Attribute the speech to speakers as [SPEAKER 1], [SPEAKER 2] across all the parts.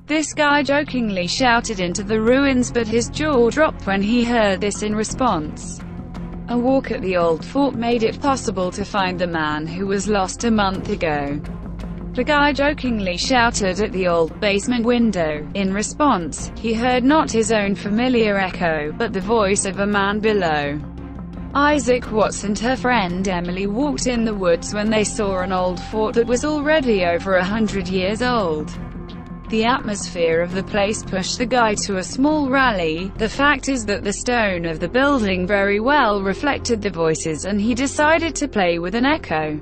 [SPEAKER 1] This guy jokingly shouted into the ruins, but his jaw dropped when he heard this in response. A walk at the old fort made it possible to find the man who was lost a month ago. The guy jokingly shouted at the old basement window. In response, he heard not his own familiar echo, but the voice of a man below. Isaac Watts and her friend Emily walked in the woods when they saw an old fort that was already over 100 years old. The atmosphere of the place pushed the guy to a small rally. The fact is that the stone of the building very well reflected the voices, and he decided to play with an echo.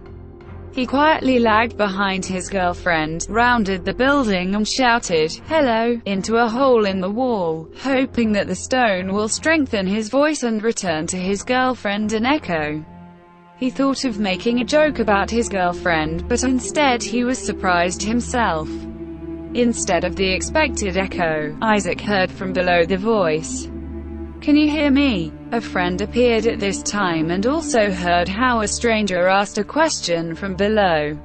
[SPEAKER 1] He quietly lagged behind his girlfriend, rounded the building and shouted, "Hello," into a hole in the wall, hoping that the stone will strengthen his voice and return to his girlfriend an echo. He thought of making a joke about his girlfriend, but instead he was surprised himself. Instead of the expected echo, Isaac heard from below the voice. "Can you hear me?" A friend appeared at this time and also heard how a stranger asked a question from below.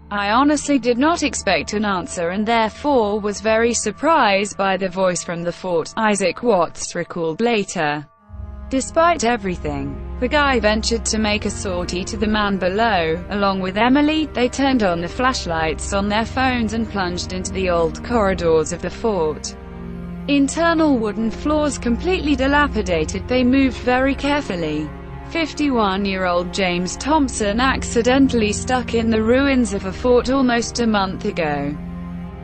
[SPEAKER 1] "I honestly did not expect an answer and therefore was very surprised by the voice from the fort," Isaac Watts recalled later. Despite everything, the guy ventured to make a sortie to the man below. Along with Emily, they turned on the flashlights on their phones and plunged into the old corridors of the fort. Internal wooden floors completely dilapidated, they moved very carefully. 51-year-old James Thompson accidentally stuck in the ruins of a fort almost a month ago.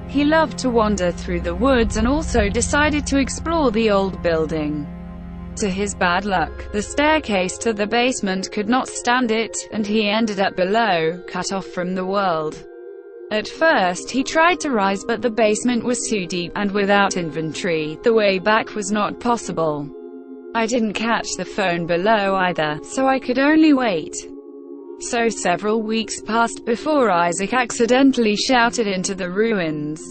[SPEAKER 1] He loved to wander through the woods and also decided to explore the old building. To his bad luck, the staircase to the basement could not stand it, and he ended up below, cut off from the world. At first he tried to rise, but the basement was too deep, and without inventory, the way back was not possible. "I didn't catch the phone below either, so I could only wait." So several weeks passed before Isaac accidentally shouted into the ruins.